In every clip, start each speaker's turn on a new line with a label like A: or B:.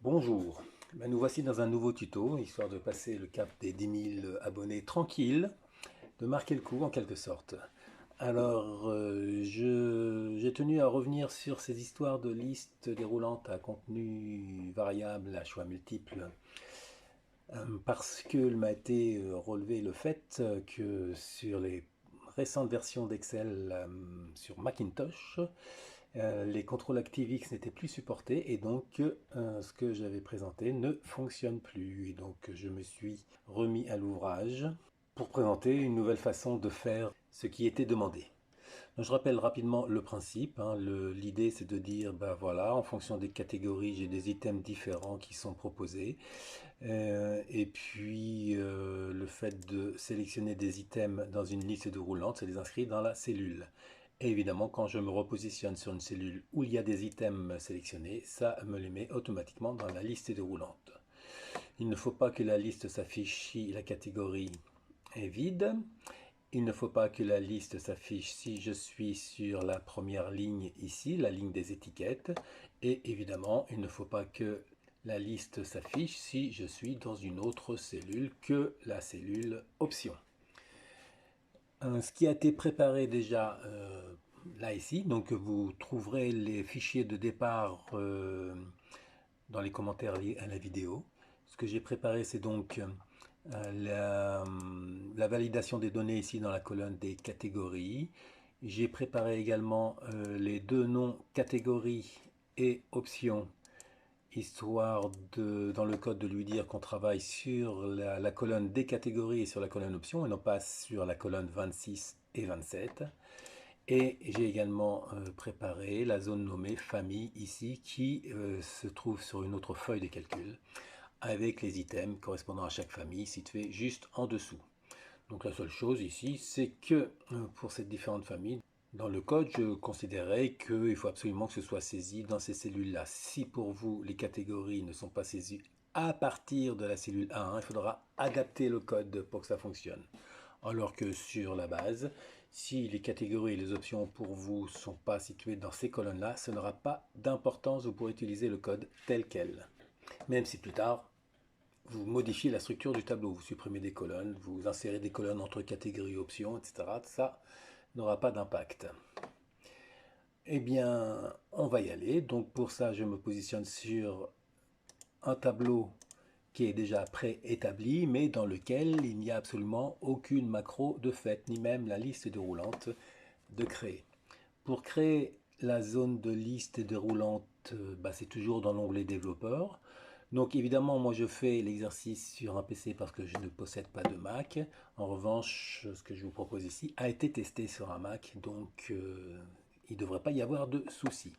A: Bonjour, nous voici dans un nouveau tuto, histoire de passer le cap des 10 000 abonnés tranquille, de marquer le coup en quelque sorte. Alors, j'ai tenu à revenir sur ces histoires de listes déroulantes à contenu variable, à choix multiples, parce qu'il m'a été relevé le fait que sur les récentes versions d'Excel sur Macintosh, les contrôles ActiveX n'étaient plus supportés et donc ce que j'avais présenté ne fonctionne plus. Et donc je me suis remis à l'ouvrage pour présenter une nouvelle façon de faire ce qui était demandé. Donc, je rappelle rapidement le principe. L'idée c'est de dire, ben voilà, en fonction des catégories, j'ai des items différents qui sont proposés. Et puis le fait de sélectionner des items dans une liste de roulantes, c'est les inscrire dans la cellule. Et évidemment, quand je me repositionne sur une cellule où il y a des items sélectionnés, ça me les met automatiquement dans la liste déroulante. Il ne faut pas que la liste s'affiche si la catégorie est vide. Il ne faut pas que la liste s'affiche si je suis sur la première ligne ici, la ligne des étiquettes. Et évidemment, il ne faut pas que la liste s'affiche si je suis dans une autre cellule que la cellule option. Ce qui a été préparé déjà là ici, donc vous trouverez les fichiers de départ dans les commentaires liés à la vidéo. Ce que j'ai préparé, c'est donc la validation des données ici dans la colonne des catégories. J'ai préparé également les deux noms catégories et options, histoire dans le code de lui dire qu'on travaille sur la colonne des catégories et sur la colonne options et non pas sur la colonne 26 et 27. Et j'ai également préparé la zone nommée famille ici qui se trouve sur une autre feuille de calcul avec les items correspondant à chaque famille situés juste en dessous. Donc la seule chose ici, c'est que pour ces différentes familles, dans le code, je considérais qu'il faut absolument que ce soit saisi dans ces cellules-là. Si pour vous, les catégories ne sont pas saisies à partir de la cellule A1, il faudra adapter le code pour que ça fonctionne. Alors que sur la base, si les catégories et les options pour vous ne sont pas situées dans ces colonnes-là, ça n'aura pas d'importance, vous pourrez utiliser le code tel quel. Même si plus tard, vous modifiez la structure du tableau, vous supprimez des colonnes, vous insérez des colonnes entre catégories et options, etc. Ça n'aura pas d'impact. Eh bien, on va y aller. Donc pour ça, je me positionne sur un tableau qui est déjà préétabli, mais dans lequel il n'y a absolument aucune macro de fait, ni même la liste déroulante de créer. Pour créer la zone de liste déroulante, c'est toujours dans l'onglet développeur. Donc évidemment, moi je fais l'exercice sur un PC parce que je ne possède pas de Mac. En revanche, ce que je vous propose ici a été testé sur un Mac, donc il ne devrait pas y avoir de soucis.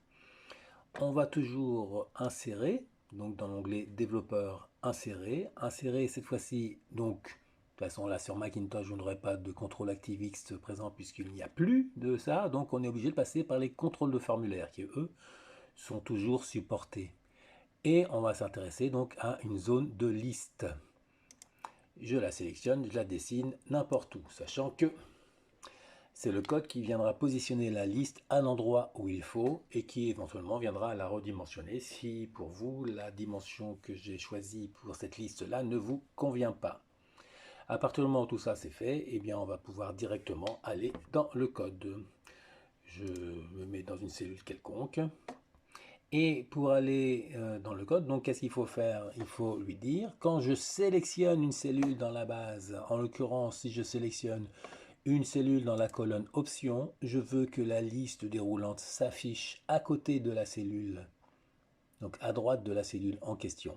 A: On va toujours insérer, donc dans l'onglet développeur insérer. Insérer cette fois-ci, donc de toute façon là sur Macintosh, je n'aurai pas de contrôle ActiveX présent puisqu'il n'y a plus de ça, donc on est obligé de passer par les contrôles de formulaire qui eux sont toujours supportés. Et on va s'intéresser donc à une zone de liste. Je la sélectionne, je la dessine n'importe où, sachant que c'est le code qui viendra positionner la liste à l'endroit où il faut et qui éventuellement viendra la redimensionner si pour vous la dimension que j'ai choisie pour cette liste-là ne vous convient pas. À partir du moment où tout ça c'est fait, eh bien on va pouvoir directement aller dans le code. Je me mets dans une cellule quelconque. Et pour aller dans le code, donc qu'est-ce qu'il faut faire? Il faut lui dire, quand je sélectionne une cellule dans la base, en l'occurrence si je sélectionne une cellule dans la colonne option, je veux que la liste déroulante s'affiche à côté de la cellule, donc à droite de la cellule en question.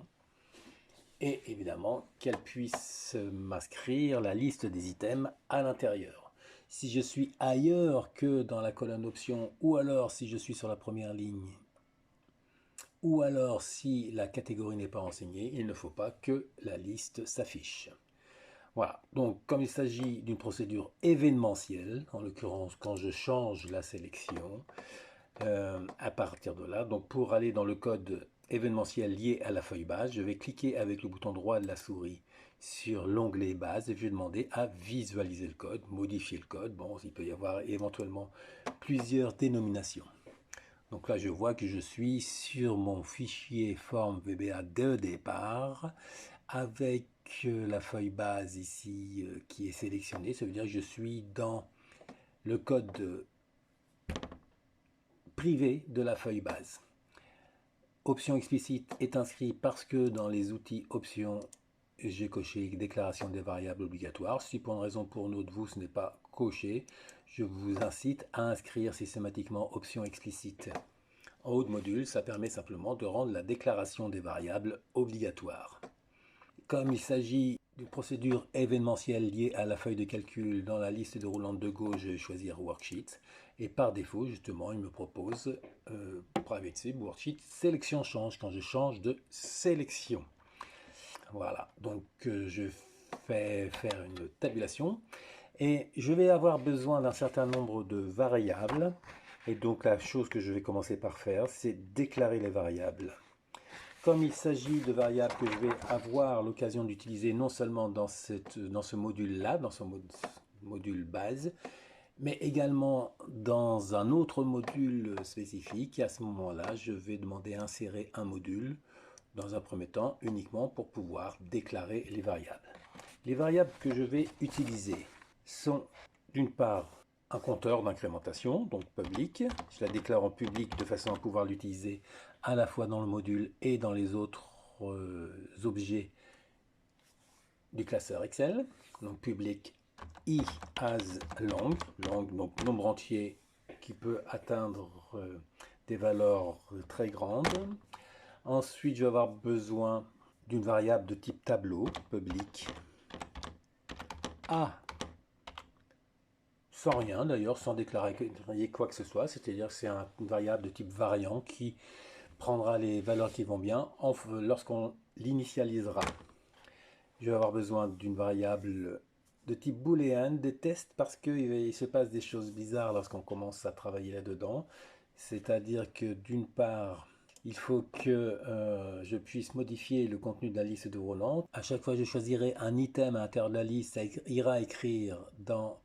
A: Et évidemment qu'elle puisse m'inscrire la liste des items à l'intérieur. Si je suis ailleurs que dans la colonne option, ou alors si je suis sur la première ligne, ou alors si la catégorie n'est pas renseignée, il ne faut pas que la liste s'affiche. Voilà, donc comme il s'agit d'une procédure événementielle, en l'occurrence quand je change la sélection, à partir de là, donc pour aller dans le code événementiel lié à la feuille base, je vais cliquer avec le bouton droit de la souris sur l'onglet base et je vais demander à visualiser le code, modifier le code. Bon, il peut y avoir éventuellement plusieurs dénominations. Donc là, je vois que je suis sur mon fichier forme VBA de départ avec la feuille base ici qui est sélectionnée. Ça veut dire que je suis dans le code privé de la feuille base. Option explicite est inscrit parce que dans les outils options, j'ai coché déclaration des variables obligatoires. Si pour une raison ou pour une autre, vous, ce n'est pas coché, je vous incite à inscrire systématiquement option explicite. En haut de module, ça permet simplement de rendre la déclaration des variables obligatoire. Comme il s'agit d'une procédure événementielle liée à la feuille de calcul, dans la liste déroulante de gauche, je vais choisir Worksheet. Et par défaut, justement, il me propose Private Sub Worksheet sélection change quand je change de sélection. Voilà, donc je fais faire une tabulation et je vais avoir besoin d'un certain nombre de variables. Et donc la chose que je vais commencer par faire, c'est déclarer les variables. Comme il s'agit de variables que je vais avoir l'occasion d'utiliser non seulement dans ce module-là, dans ce module base, mais également dans un autre module spécifique, et à ce moment-là, je vais demander à insérer un module, dans un premier temps, uniquement pour pouvoir déclarer les variables. Les variables que je vais utiliser sont d'une part un compteur d'incrémentation, donc public. Je la déclare en public de façon à pouvoir l'utiliser à la fois dans le module et dans les autres objets du classeur Excel. Donc public i as long, donc nombre entier qui peut atteindre des valeurs très grandes. Ensuite, je vais avoir besoin d'une variable de type tableau, public a, sans rien d'ailleurs, sans déclarer quoi que ce soit, c'est-à-dire que c'est une variable de type variant qui prendra les valeurs qui vont bien lorsqu'on l'initialisera. Je vais avoir besoin d'une variable de type booléen, des tests, parce qu'il se passe des choses bizarres lorsqu'on commence à travailler là-dedans. C'est-à-dire que d'une part, il faut que je puisse modifier le contenu de la liste de roulantes. À chaque fois, je choisirai un item à l'intérieur de la liste, ça ira écrire dans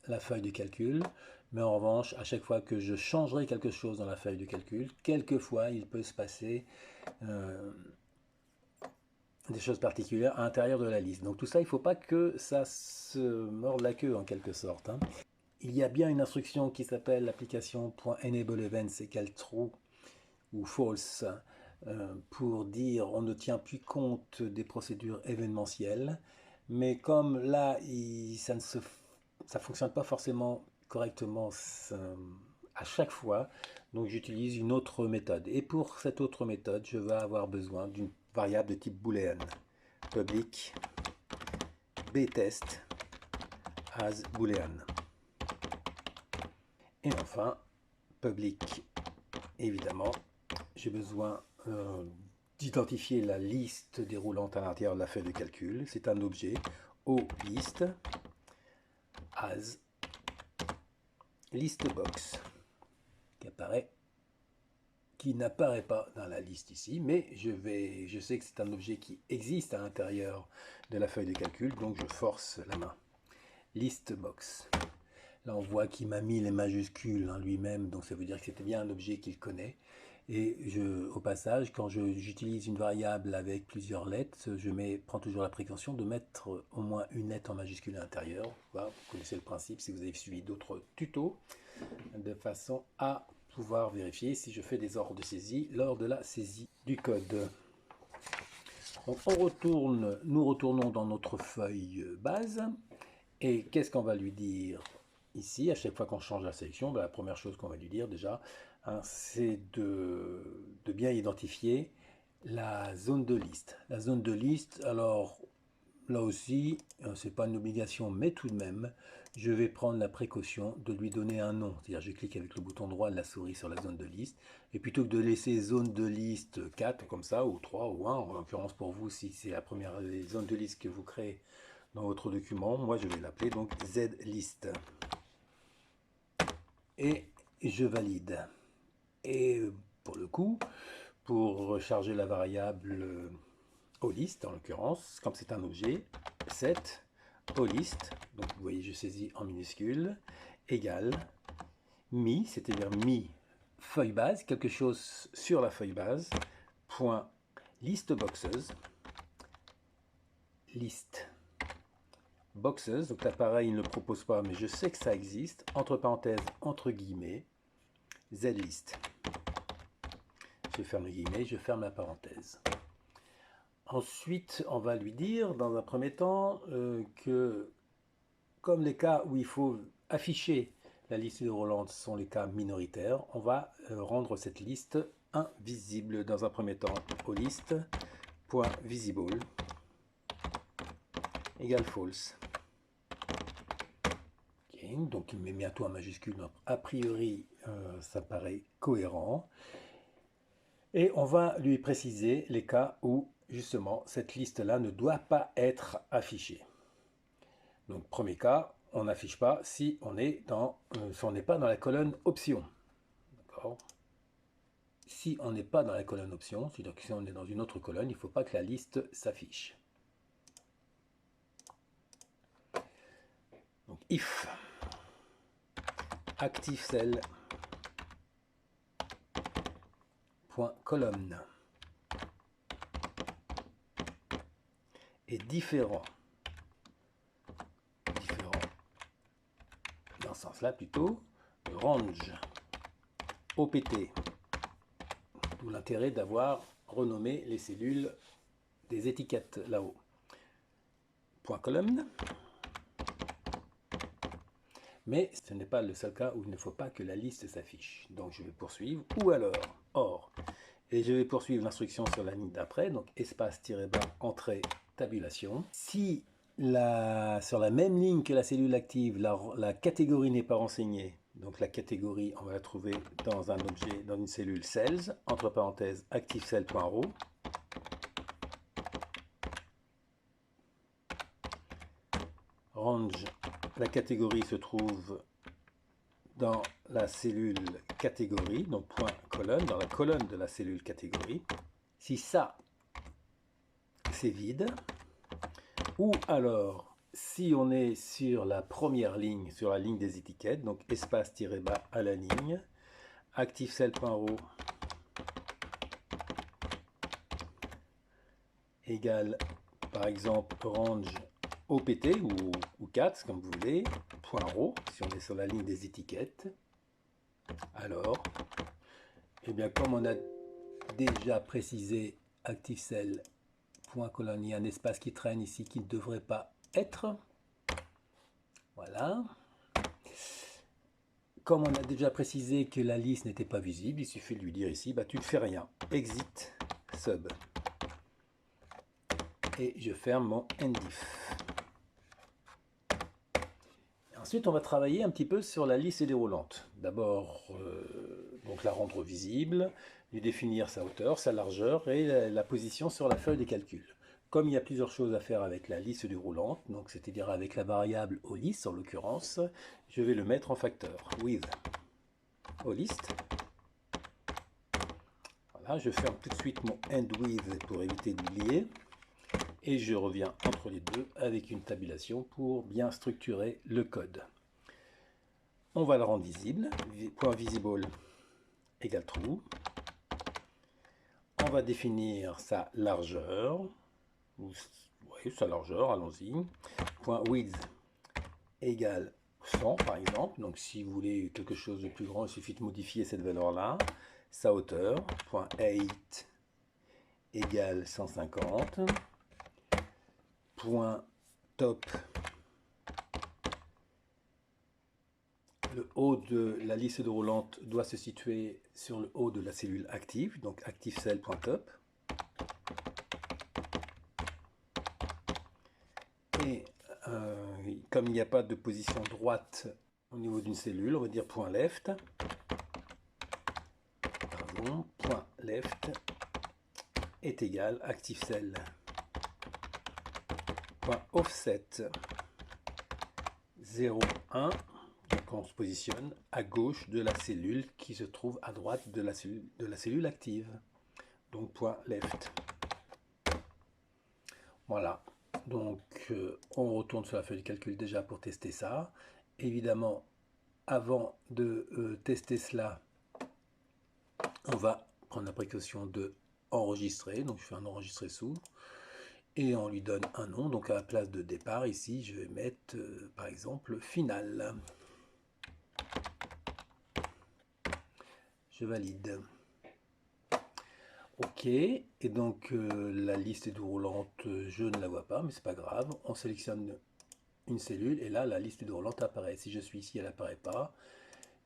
A: la feuille de calcul. Mais en revanche, à chaque fois que je changerai quelque chose dans la feuille de calcul, quelquefois, il peut se passer des choses particulières à l'intérieur de la liste. Donc tout ça, il ne faut pas que ça se morde la queue en quelque sorte. Il y a bien une instruction qui s'appelle l'application.enableEvents égale true ou false pour dire on ne tient plus compte des procédures événementielles. Mais comme là, ça ne fonctionne pas forcément correctement à chaque fois, donc j'utilise une autre méthode. Et pour cette autre méthode, je vais avoir besoin d'une variable de type booléen. Public btest as boolean. Et enfin, public, évidemment, j'ai besoin d'identifier la liste déroulante à l'intérieur de la feuille de calcul. C'est un objet oList as listbox qui n'apparaît pas dans la liste ici, mais je sais que c'est un objet qui existe à l'intérieur de la feuille de calcul, donc je force la main. Listbox. Là, on voit qu'il m'a mis les majuscules en lui-même, donc ça veut dire que c'était bien un objet qu'il connaît. Et au passage, quand j'utilise une variable avec plusieurs lettres, je prends toujours la précaution de mettre au moins une lettre en majuscule à l'intérieur. Voilà, vous connaissez le principe si vous avez suivi d'autres tutos, de façon à pouvoir vérifier si je fais des ordres de saisie lors de la saisie du code. Donc nous retournons dans notre feuille base. Et qu'est-ce qu'on va lui dire ici, à chaque fois qu'on change la sélection? La première chose qu'on va lui dire déjà, c'est de bien identifier la zone de liste. La zone de liste, alors là aussi, ce n'est pas une obligation, mais tout de même, je vais prendre la précaution de lui donner un nom. C'est-à-dire, je clique avec le bouton droit de la souris sur la zone de liste, et plutôt que de laisser zone de liste 4 comme ça, ou 3 ou 1, en l'occurrence pour vous, si c'est la première zone de liste que vous créez dans votre document, moi je vais l'appeler donc zlist. Et je valide. Et pour le coup, pour recharger la variable oList, en l'occurrence, comme c'est un objet, set oList, donc vous voyez je saisis en minuscule, égale mi, c'est-à-dire mi feuille base, quelque chose sur la feuille base, point list boxes, list boxes, donc là pareil, il ne le propose pas, mais je sais que ça existe, entre parenthèses, entre guillemets, zlist. Je ferme le guillemet, je ferme la parenthèse. Ensuite, on va lui dire, dans un premier temps, que comme les cas où il faut afficher la liste de Roland sont les cas minoritaires, on va rendre cette liste invisible dans un premier temps au list.visible égale false. Okay, donc il met bien tout en majuscule, donc a priori ça paraît cohérent. Et on va lui préciser les cas où justement cette liste-là ne doit pas être affichée. Donc premier cas, on n'affiche pas si on n'est pas dans la colonne option. D'accord. Si on n'est pas dans la colonne option, c'est-à-dire que si on est dans une autre colonne, il ne faut pas que la liste s'affiche. Donc if ActiveCell .column est différent dans ce sens-là plutôt, range OPT, d'où l'intérêt d'avoir renommé les cellules des étiquettes là-haut. .column. Mais ce n'est pas le seul cas où il ne faut pas que la liste s'affiche. Donc je vais poursuivre, ou alors, or, et je vais poursuivre l'instruction sur la ligne d'après, donc espace-bas, entrée, tabulation. Si sur la même ligne que la cellule active, la catégorie n'est pas renseignée, donc la catégorie, on va la trouver dans un objet, dans une cellule cells, entre parenthèses, ActiveCell.row. Range, la catégorie se trouve dans la cellule catégorie, donc point colonne, dans la colonne de la cellule catégorie. Si ça, c'est vide, ou alors si on est sur la première ligne, sur la ligne des étiquettes, donc espace-bas à la ligne, ActiveCell.row égale par exemple range OPT ou 4 comme vous voulez, point .row, si on est sur la ligne des étiquettes, alors, eh bien comme on a déjà précisé ActiveCell.colonne, il y a un espace qui traîne ici qui ne devrait pas être. Voilà. Comme on a déjà précisé que la liste n'était pas visible, il suffit de lui dire ici, bah, tu ne fais rien. Exit sub. Et je ferme mon endif. Ensuite, on va travailler un petit peu sur la liste déroulante. D'abord, donc la rendre visible, lui définir sa hauteur, sa largeur et la position sur la feuille des calculs. Comme il y a plusieurs choses à faire avec la liste déroulante, donc c'est-à-dire avec la variable OList en l'occurrence, je vais le mettre en facteur. With OList. Voilà, je ferme tout de suite mon end with pour éviter d'oublier. Et je reviens entre les deux avec une tabulation pour bien structurer le code. On va le rendre visible, point visible égale true. On va définir sa largeur, oui, sa largeur, allons-y. Point width égale 100 par exemple, donc si vous voulez quelque chose de plus grand, il suffit de modifier cette valeur-là. Sa hauteur, point height égale 150. Point top, le haut de la liste déroulante doit se situer sur le haut de la cellule active, donc ActiveCell.top. Et comme il n'y a pas de position droite au niveau d'une cellule, on va dire point left. Pardon, point left est égal ActiveCell. Offset 0,1, donc on se positionne à gauche de la cellule qui se trouve à droite de la cellule active, donc point left. Voilà, donc on retourne sur la feuille de calcul déjà pour tester ça. Évidemment, avant de tester cela, On va prendre la précaution de enregistrer, donc je fais un enregistrer sous, et on lui donne un nom, donc à la place de départ, ici, je vais mettre, par exemple, final. Je valide. OK, et donc la liste est déroulante, je ne la vois pas, mais c'est pas grave. On sélectionne une cellule, et là, la liste déroulante apparaît. Si je suis ici, elle n'apparaît pas.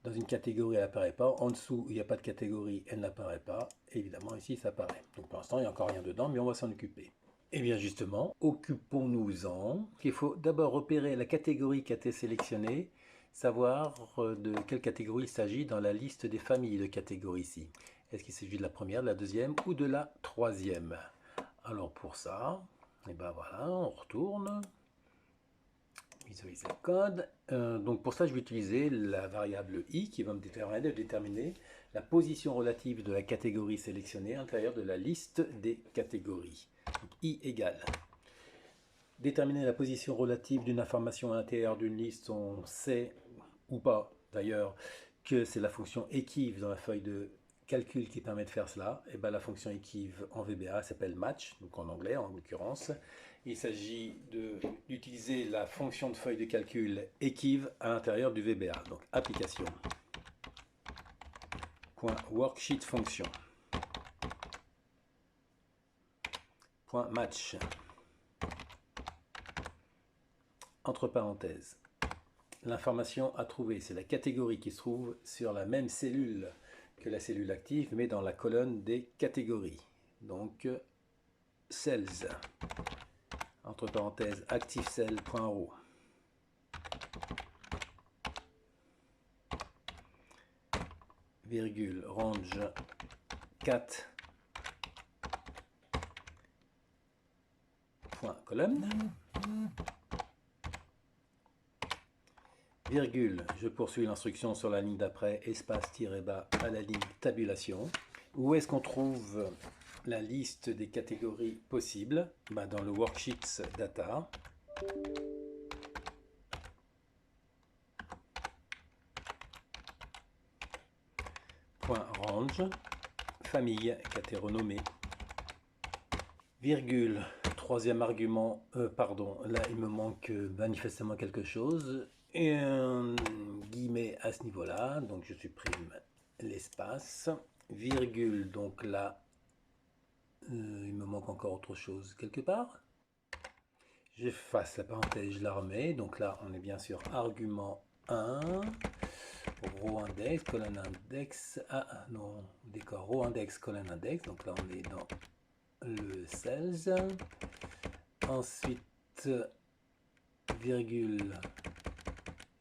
A: Dans une catégorie, elle n'apparaît pas. En dessous, il n'y a pas de catégorie, elle n'apparaît pas. Évidemment, ici, ça apparaît. Donc pour l'instant, il n'y a encore rien dedans, mais on va s'en occuper. Et bien justement, occupons-nous-en. Il faut d'abord repérer la catégorie qui a été sélectionnée, savoir de quelle catégorie il s'agit dans la liste des familles de catégories ici. Est-ce qu'il s'agit de la première, de la deuxième ou de la troisième? Alors pour ça, et ben voilà, on retourne. Visualiser le code. Donc pour ça, je vais utiliser la variable i qui va me permettre de déterminer la position relative de la catégorie sélectionnée à l'intérieur de la liste des catégories. Donc, i égale. Déterminer la position relative d'une information à l'intérieur d'une liste, on sait, ou pas d'ailleurs, que c'est la fonction equiv dans la feuille de calcul qui permet de faire cela. Et bien la fonction equiv en VBA s'appelle match, donc en anglais en l'occurrence. Il s'agit d'utiliser la fonction de feuille de calcul equiv à l'intérieur du VBA. Donc application .worksheet fonction .match entre parenthèses. L'information à trouver, c'est la catégorie qui se trouve sur la même cellule que la cellule active, mais dans la colonne des catégories. Donc, cells, entre parenthèses, ActiveCell.row. Virgule, range 4, point, colonne. Virgule, je poursuis l'instruction sur la ligne d'après, espace tiré bas à la ligne tabulation. Où est-ce qu'on trouve la liste des catégories possibles? Dans le worksheets data. Point range, famille qui a été renommée. Virgule, troisième argument, pardon, là il me manque manifestement quelque chose. Et un guillemet à ce niveau-là, donc je supprime l'espace. Virgule, donc là, il me manque encore autre chose quelque part. J'efface la parenthèse, je la remets. Donc là, on est bien sûr argument 1, row index, colonne index. Ah non, décor row index, colonne index. Donc là, on est dans le cells. Ensuite, virgule,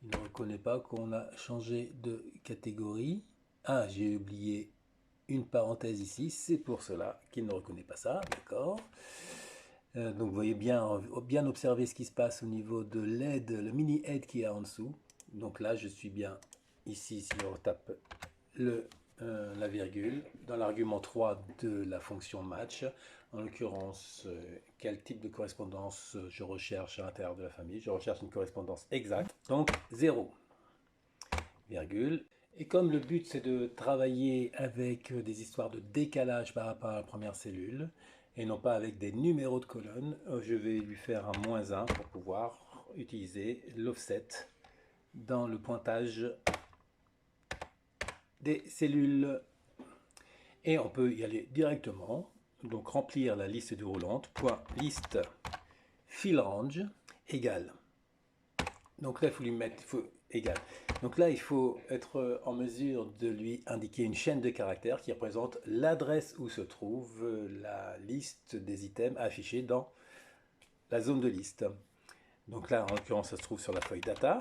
A: il ne reconnaît pas qu'on a changé de catégorie. Ah, j'ai oublié une parenthèse ici, c'est pour cela qu'il ne reconnaît pas ça, d'accord. Donc vous voyez bien observer ce qui se passe au niveau de l'aide, le mini aide qui est en dessous. Donc là, je suis bien ici, si on tape la virgule, dans l'argument 3 de la fonction match, en l'occurrence, quel type de correspondance je recherche à l'intérieur de la famille. Je recherche une correspondance exacte, donc 0, virgule. Et comme le but c'est de travailler avec des histoires de décalage par rapport à la première cellule, et non pas avec des numéros de colonne, je vais lui faire un -1 pour pouvoir utiliser l'offset dans le pointage des cellules. Et on peut y aller directement, donc remplir la liste déroulante, .list fill range égale. Donc là, il faut lui mettre, égal. Donc là, il faut être en mesure de lui indiquer une chaîne de caractères qui représente l'adresse où se trouve la liste des items affichés dans la zone de liste. Donc là, en l'occurrence, ça se trouve sur la feuille data,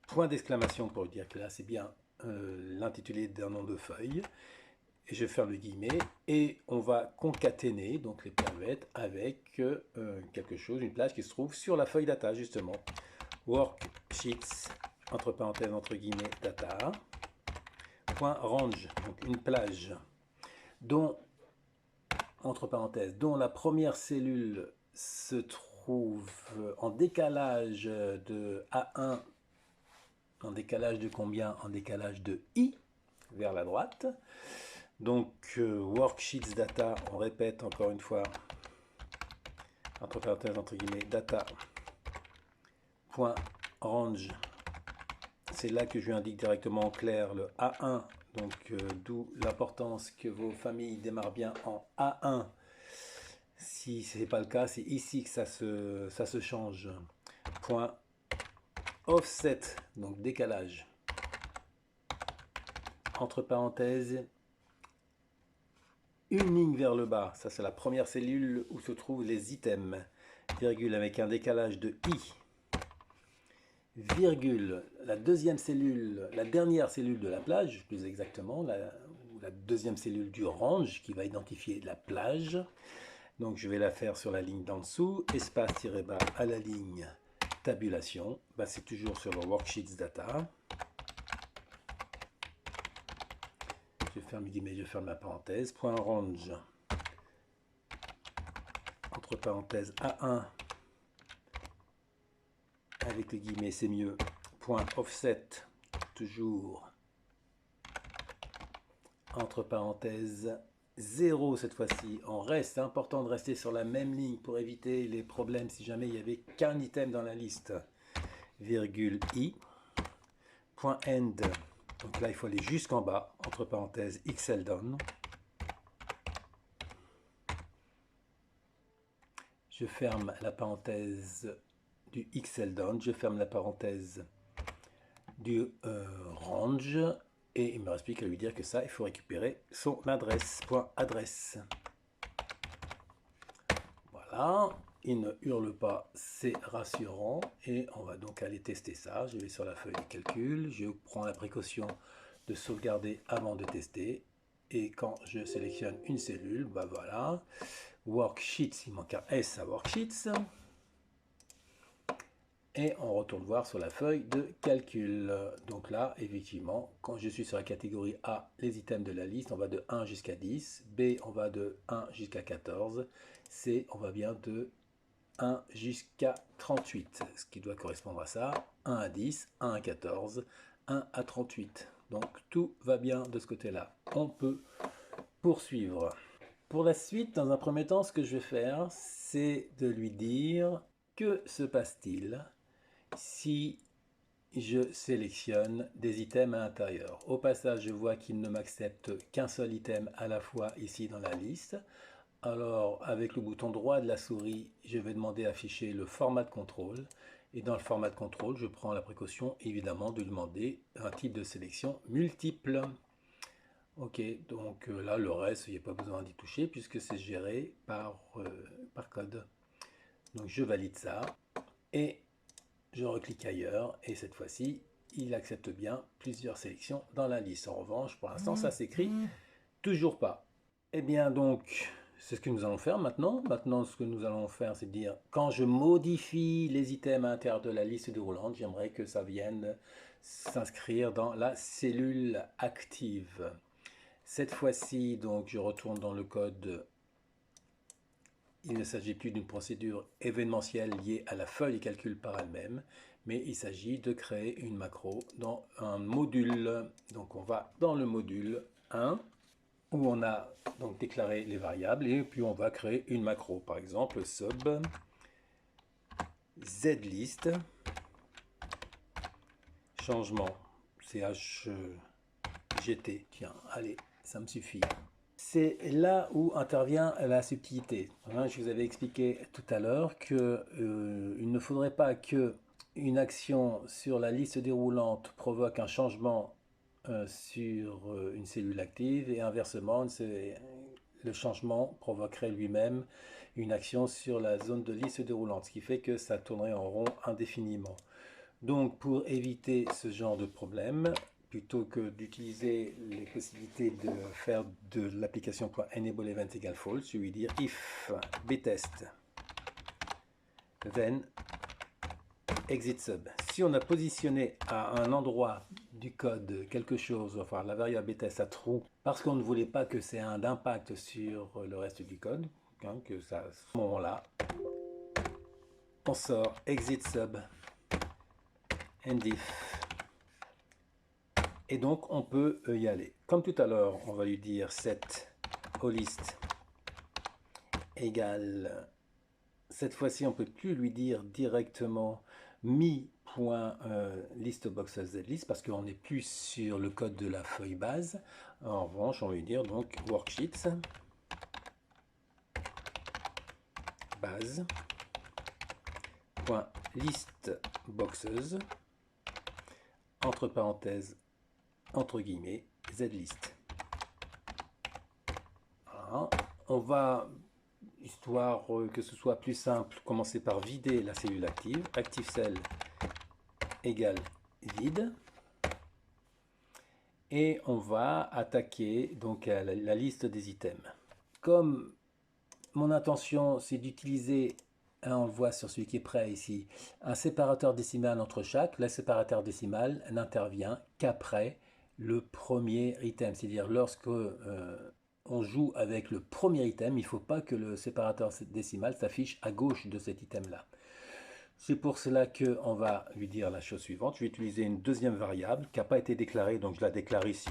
A: point d'exclamation pour dire que là, c'est bien l'intitulé d'un nom de feuille. Et je ferme le guillemet et on va concaténer donc les permettre avec quelque chose, une plage qui se trouve sur la feuille data justement. Worksheets, entre parenthèses, entre guillemets, data, point range, donc une plage, dont, entre parenthèses, dont la première cellule se trouve en décalage de A1, en décalage de combien? En décalage de I, vers la droite. Donc worksheets data, on répète encore une fois, entre parenthèses, entre guillemets, data point range. C'est là que je lui indique directement en clair le A1, donc d'où l'importance que vos familles démarrent bien en A1. Si ce n'est pas le cas, c'est ici que ça se change. Point offset, donc décalage. Entre parenthèses, une ligne vers le bas, ça c'est la première cellule où se trouvent les items. Virgule avec un décalage de I. Virgule, la deuxième cellule, la dernière cellule de la plage, plus exactement, la deuxième cellule du range qui va identifier la plage. Donc je vais la faire sur la ligne d'en dessous, espace-bas à la ligne tabulation, bah, c'est toujours sur le worksheets data. Je ferme les guillemets, je ferme la parenthèse, point range, entre parenthèses A1, avec les guillemets c'est mieux, point offset, toujours, entre parenthèses 0 cette fois-ci. On reste, c'est important de rester sur la même ligne pour éviter les problèmes si jamais il n'y avait qu'un item dans la liste. Virgule I, point end, donc là il faut aller jusqu'en bas, entre parenthèses XL down. Je ferme la parenthèse du XL down, je ferme la parenthèse du range, et il me reste plus qu'à lui dire que ça, il faut récupérer son adresse, point adresse. Voilà, il ne hurle pas, c'est rassurant, et on va donc aller tester ça. Je vais sur la feuille de calcul, je prends la précaution de sauvegarder avant de tester, et quand je sélectionne une cellule, bah voilà, worksheets, il manque un S à worksheets, et on retourne voir sur la feuille de calcul. Donc là, effectivement, quand je suis sur la catégorie A, les items de la liste, on va de 1 jusqu'à 10. B, on va de 1 jusqu'à 14. C, on va bien de 1 jusqu'à 38, ce qui doit correspondre à ça. 1 à 10, 1 à 14, 1 à 38. Donc tout va bien de ce côté-là. On peut poursuivre. Pour la suite, dans un premier temps, ce que je vais faire, c'est de lui dire que se passe-t-il si je sélectionne des items à l'intérieur. Au passage, je vois qu'il ne m'accepte qu'un seul item à la fois ici dans la liste. Alors, avec le bouton droit de la souris, je vais demander à afficher le format de contrôle. Et dans le format de contrôle, je prends la précaution, évidemment, de demander un type de sélection multiple. Ok, donc là, le reste, il n'y a pas besoin d'y toucher puisque c'est géré par code. Donc, je valide ça. Et je reclique ailleurs et cette fois-ci, il accepte bien plusieurs sélections dans la liste. En revanche, pour l'instant, ça s'écrit toujours pas. Eh bien donc, c'est ce que nous allons faire maintenant. Maintenant, ce que nous allons faire, c'est dire, quand je modifie les items à l'intérieur de la liste déroulante, j'aimerais que ça vienne s'inscrire dans la cellule active. Cette fois-ci, donc, je retourne dans le code. Il ne s'agit plus d'une procédure événementielle liée à la feuille de calcul par elle-même, mais il s'agit de créer une macro dans un module. Donc on va dans le module 1, où on a donc déclaré les variables, et puis on va créer une macro. Par exemple, sub zlist, changement, chgt, tiens, allez, ça me suffit. C'est là où intervient la subtilité. Je vous avais expliqué tout à l'heure qu'il ne faudrait pas que une action sur la liste déroulante provoque un changement sur une cellule active et inversement, le changement provoquerait lui-même une action sur la zone de liste déroulante, ce qui fait que ça tournerait en rond indéfiniment. Donc pour éviter ce genre de problème, plutôt que d'utiliser les possibilités de faire de l'application .enable event égale false, je vais dire if btest then exit sub. Si on a positionné à un endroit du code quelque chose, enfin la variable btest à true, parce qu'on ne voulait pas que c'est un impact sur le reste du code, que ça, à ce moment-là, on sort exit sub and if Et donc on peut y aller. Comme tout à l'heure, on va lui dire set olist égale. Cette fois-ci, on ne peut plus lui dire directement mi.listBoxesZlist parce qu'on n'est plus sur le code de la feuille base. En revanche, on va lui dire donc worksheets base.listBoxes entre parenthèses entre guillemets zlist. Voilà. On va, histoire que ce soit plus simple, commencer par vider la cellule active. ActiveCell égale vide. Et on va attaquer donc la liste des items. Comme mon intention c'est d'utiliser, on le voit sur celui qui est prêt ici, un séparateur décimal entre chaque, le séparateur décimal n'intervient qu'après le premier item. C'est-à-dire lorsque on joue avec le premier item, il ne faut pas que le séparateur décimal s'affiche à gauche de cet item-là. C'est pour cela qu'on va lui dire la chose suivante. Je vais utiliser une deuxième variable qui n'a pas été déclarée, donc je la déclare ici.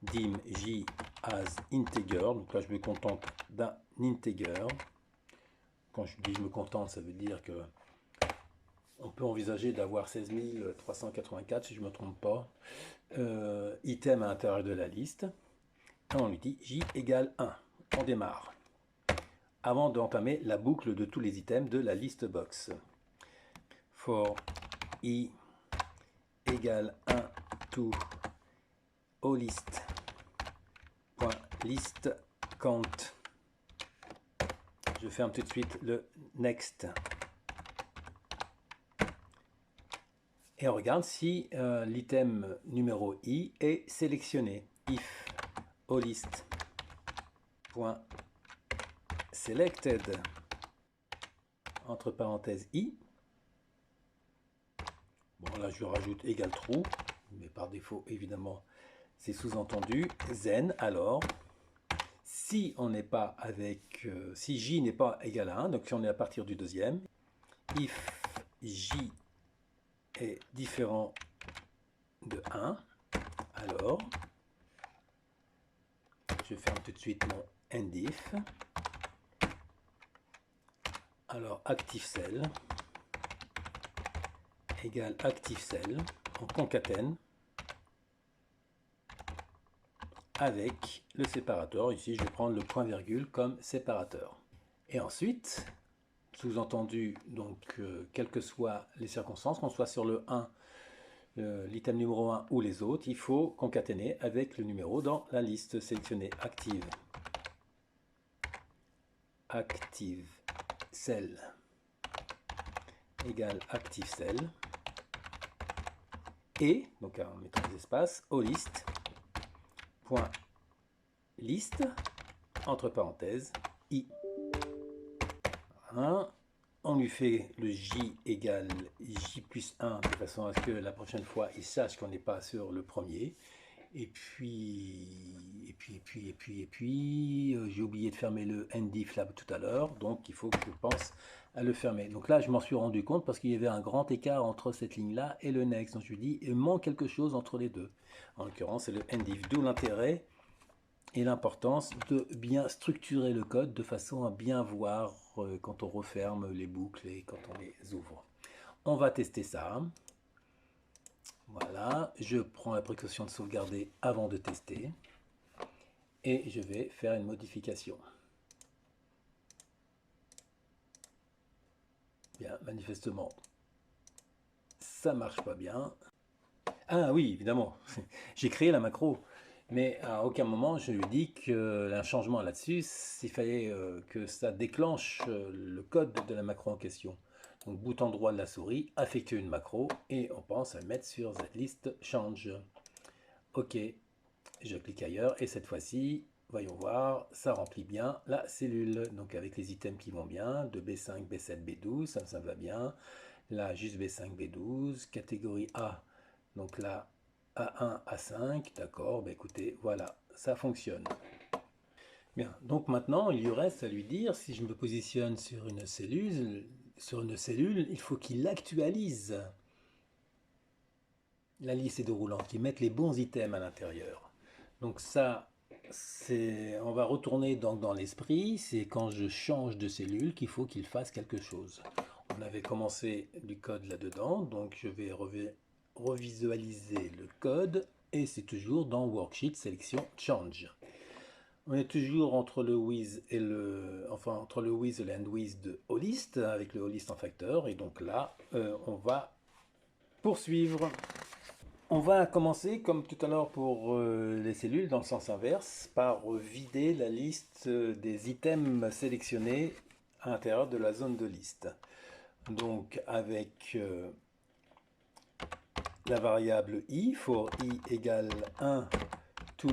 A: Dim j as integer. Donc là, je me contente d'un integer. Quand je dis je me contente, ça veut dire que on peut envisager d'avoir 16 384, si je ne me trompe pas, items à l'intérieur de la liste. Et on lui dit j égale 1. On démarre. Avant d'entamer la boucle de tous les items de la liste box. For i égale 1 to olist.list count. Je ferme tout de suite le next. Et on regarde si l'item numéro i est sélectionné. If olist.selected entre parenthèses i. Bon, là, je rajoute égal true, mais par défaut, évidemment, c'est sous-entendu. Then, alors, si on n'est pas avec, si j n'est pas égal à 1, donc si on est à partir du deuxième, if j est différent de 1, alors, je ferme tout de suite mon endif. Alors, ActiveCell égale ActiveCell, on concatène avec le séparateur. Ici, je vais prendre le point virgule comme séparateur. Et ensuite, sous-entendu, donc, quelles que soient les circonstances, qu'on soit sur le 1, l'item numéro 1 ou les autres, il faut concaténer avec le numéro dans la liste sélectionnée active. ActiveCell égale ActiveCell. Et, donc en mettant des espaces, olist.list, entre parenthèses, i. Voilà. On lui fait le j égale j plus 1, de façon à ce que la prochaine fois, il sache qu'on n'est pas sur le premier. Et puis, j'ai oublié de fermer le ndif là tout à l'heure, donc il faut que je pense à le fermer. Donc là, je m'en suis rendu compte parce qu'il y avait un grand écart entre cette ligne-là et le next. Donc je me dis, il manque quelque chose entre les deux. En l'occurrence, c'est le ndif, d'où l'intérêt et l'importance de bien structurer le code de façon à bien voir quand on referme les boucles et quand on les ouvre. On va tester ça. Voilà, je prends la précaution de sauvegarder avant de tester et je vais faire une modification. Bien, manifestement, ça marche pas bien. Ah oui, évidemment, j'ai créé la macro, mais à aucun moment je lui ai dit qu'un changement là-dessus, il fallait que ça déclenche le code de la macro en question. Donc bouton droit de la souris, affectuer une macro, et on pense à le mettre sur zlist change. OK, je clique ailleurs, et cette fois-ci, voyons voir, ça remplit bien la cellule. Donc avec les items qui vont bien, de B5, B7, B12, ça va bien. Là, juste B5, B12, catégorie A, donc là, A1, A5, d'accord, bah écoutez, voilà, ça fonctionne. Bien, donc maintenant, il lui reste à lui dire, si je me positionne sur une cellule, il faut qu'il actualise la liste déroulante, qui mettent les bons items à l'intérieur. Donc ça, on va retourner dans l'esprit, c'est quand je change de cellule qu'il faut qu'il fasse quelque chose. On avait commencé du code là-dedans, donc je vais revisualiser le code, et c'est toujours dans Worksheet, sélection Change. On est toujours entre le with et entre le with et l'end with de Holist, avec le Holist en facteur, et donc là, on va poursuivre. On va commencer, comme tout à l'heure pour les cellules, dans le sens inverse, par vider la liste des items sélectionnés à l'intérieur de la zone de liste. Donc avec la variable i, for i égale 1 to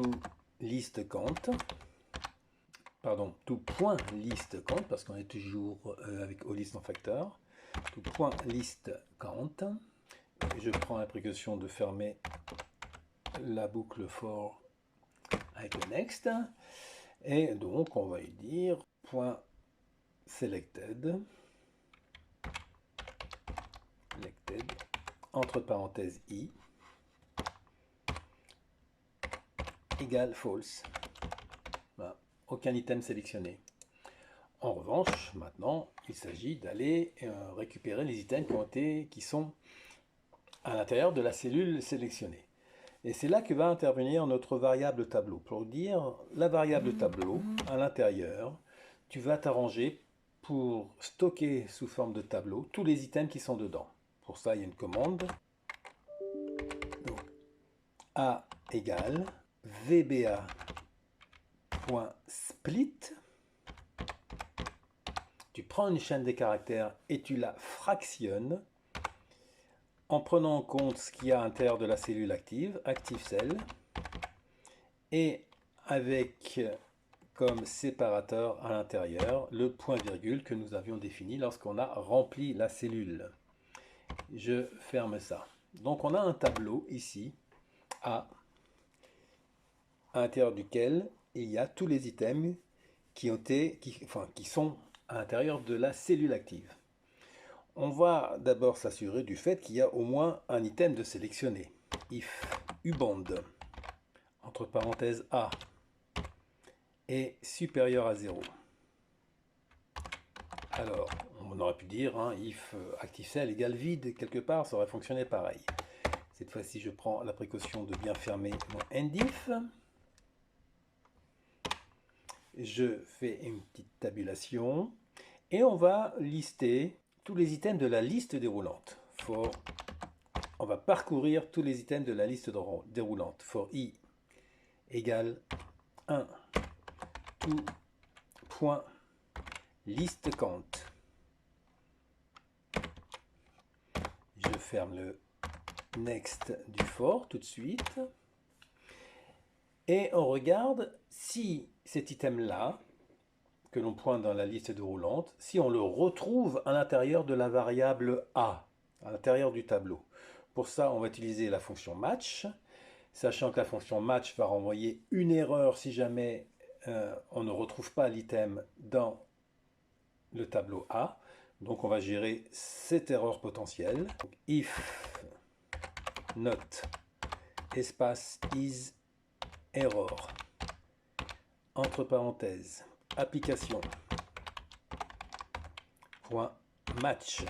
A: list count, pardon, to point list count, parce qu'on est toujours avec Holist en facteur, to point list count. Je prends la précaution de fermer la boucle for avec le next, et donc on va y dire point selected, entre parenthèses i égale false. Voilà. Aucun item sélectionné. En revanche, maintenant, il s'agit d'aller récupérer les items qui sont à l'intérieur de la cellule sélectionnée. Et c'est là que va intervenir notre variable tableau. Pour dire la variable tableau, à l'intérieur, tu vas t'arranger pour stocker sous forme de tableau tous les items qui sont dedans. Pour ça, il y a une commande. Donc, A égale VBA.split. Tu prends une chaîne des caractères et tu la fractionnes en prenant en compte ce qu'il y a à l'intérieur de la cellule active, ActiveCell, et avec comme séparateur à l'intérieur le point-virgule que nous avions défini lorsqu'on a rempli la cellule. Je ferme ça. Donc on a un tableau ici, à l'intérieur duquel il y a tous les items qui sont à l'intérieur de la cellule active. On va d'abord s'assurer du fait qu'il y a au moins un item de sélectionné. If ubond, entre parenthèses A, est supérieur à 0. Alors, on aurait pu dire if ActiveCell égale vide, quelque part, ça aurait fonctionné pareil. Cette fois-ci, je prends la précaution de bien fermer mon endif. Je fais une petite tabulation et on va lister tous les items de la liste déroulante. On va parcourir tous les items de la liste déroulante. For i égale 1 to point list count. Je ferme le next du for tout de suite. Et on regarde si cet item-là, que l'on pointe dans la liste déroulante, si on le retrouve à l'intérieur de la variable A, à l'intérieur du tableau. Pour ça, on va utiliser la fonction match, sachant que la fonction match va renvoyer une erreur si jamais on ne retrouve pas l'item dans le tableau A. Donc on va gérer cette erreur potentielle. Donc, if not espace is error, entre parenthèses, application, point match.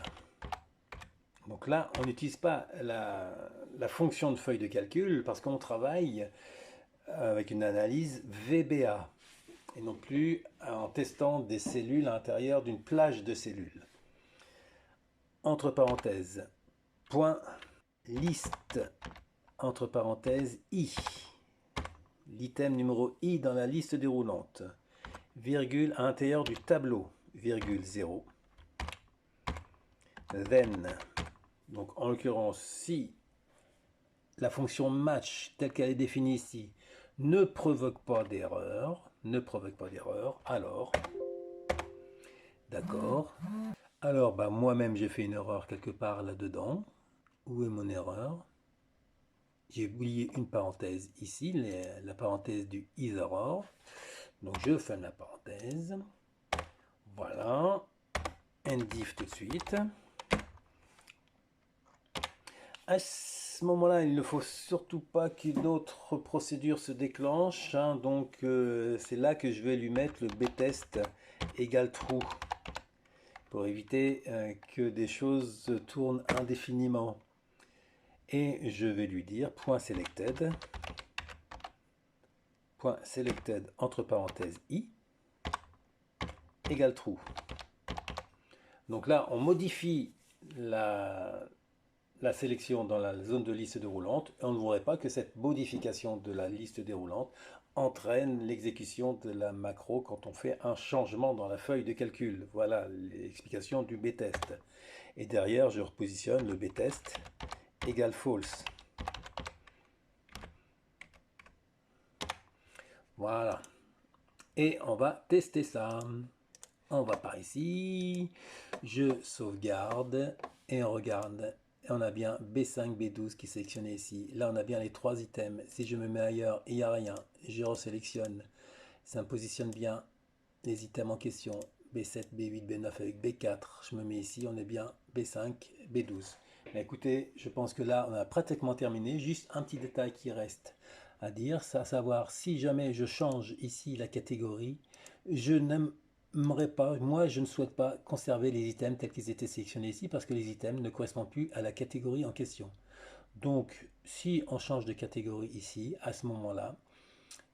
A: Donc là, on n'utilise pas la fonction de feuille de calcul parce qu'on travaille avec une analyse VBA et non plus en testant des cellules à l'intérieur d'une plage de cellules. Entre parenthèses, point liste, entre parenthèses, i, l'item numéro i dans la liste déroulante, virgule à l'intérieur du tableau, virgule 0, then, donc en l'occurrence, si la fonction match telle qu'elle est définie ici ne provoque pas d'erreur, alors, d'accord, alors moi-même j'ai fait une erreur quelque part là-dedans. Où est mon erreur? J'ai oublié une parenthèse ici, la parenthèse du is error. Donc je ferme la parenthèse. Voilà. Endif tout de suite. ce moment-là, il ne faut surtout pas qu'une autre procédure se déclenche, hein. Donc c'est là que je vais lui mettre le btest égale true pour éviter que des choses tournent indéfiniment. Et je vais lui dire .selected entre parenthèses i égale true. Donc là, on modifie la sélection dans la zone de liste déroulante. Et on ne voudrait pas que cette modification de la liste déroulante entraîne l'exécution de la macro quand on fait un changement dans la feuille de calcul. Voilà l'explication du btest. Et derrière, je repositionne le btest égale false. Voilà. Et on va tester ça. On va par ici. Je sauvegarde et on regarde. Et on a bien B5, B12 qui est sélectionné ici. Là, on a bien les trois items. Si je me mets ailleurs et il n'y a rien, je resélectionne. Ça me positionne bien les items en question. B7, B8, B9 avec B4. Je me mets ici, on est bien B5, B12. Mais écoutez, je pense que là, on a pratiquement terminé. Juste un petit détail qui reste à dire, c'est à savoir si jamais je change ici la catégorie, je n'aimerais pas, moi je ne souhaite pas conserver les items tels qu'ils étaient sélectionnés ici parce que les items ne correspondent plus à la catégorie en question. Donc si on change de catégorie ici, à ce moment-là,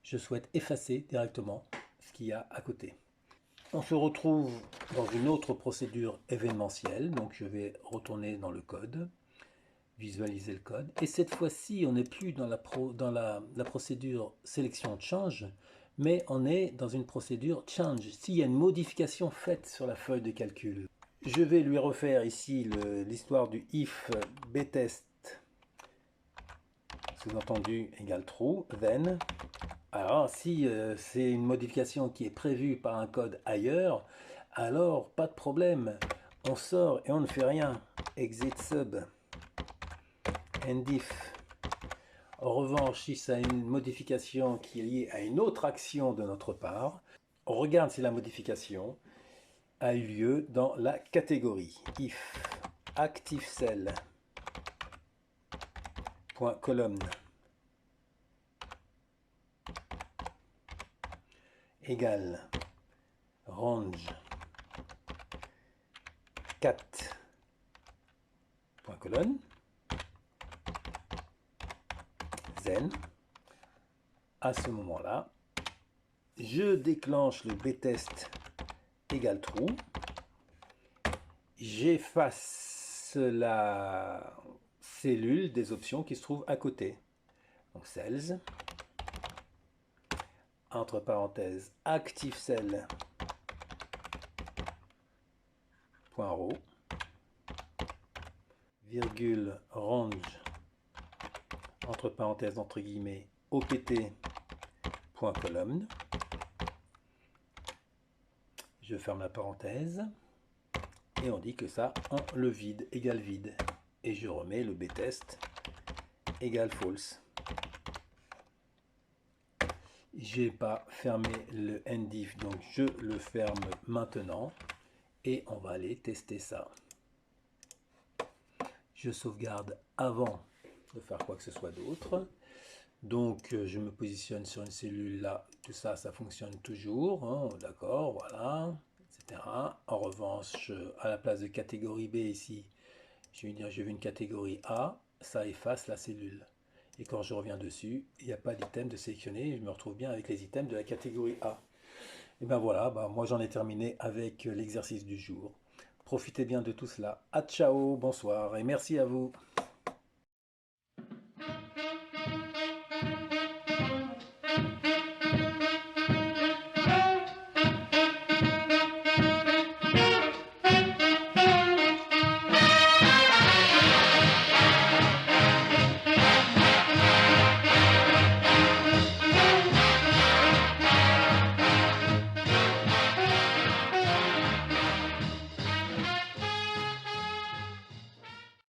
A: je souhaite effacer directement ce qu'il y a à côté. On se retrouve dans une autre procédure événementielle, donc je vais retourner dans le code, visualiser le code, et cette fois-ci on n'est plus dans la procédure sélection change, mais on est dans une procédure change. S'il y a une modification faite sur la feuille de calcul, je vais lui refaire ici l'histoire du if btest sous-entendu égale true, then. Alors si c'est une modification qui est prévue par un code ailleurs, alors pas de problème, on sort et on ne fait rien. Exit sub, end if. En revanche, si ça a une modification qui est liée à une autre action de notre part, on regarde si la modification a eu lieu dans la catégorie. If active cell .column égale range cat colonne then, à ce moment-là, je déclenche le btest égale true, j'efface la cellule des options qui se trouve à côté. Donc cells, entre parenthèses, active cell .row, virgule range, entre parenthèses, entre guillemets, opt.column. Je ferme la parenthèse et on dit que ça en le vide égale vide. Et je remets le btest égale false. J'ai pas fermé le endif, donc je le ferme maintenant et on va aller tester ça. Je sauvegarde avant de faire quoi que ce soit d'autre. Donc je me positionne sur une cellule là, tout ça, ça fonctionne toujours, hein, d'accord, voilà, etc. En revanche, à la place de catégorie B ici, je vais dire je veux une catégorie A, ça efface la cellule. Et quand je reviens dessus, il n'y a pas d'item de sélectionner, je me retrouve bien avec les items de la catégorie A. Et ben voilà, moi j'en ai terminé avec l'exercice du jour. Profitez bien de tout cela. À ciao, bonsoir et merci à vous.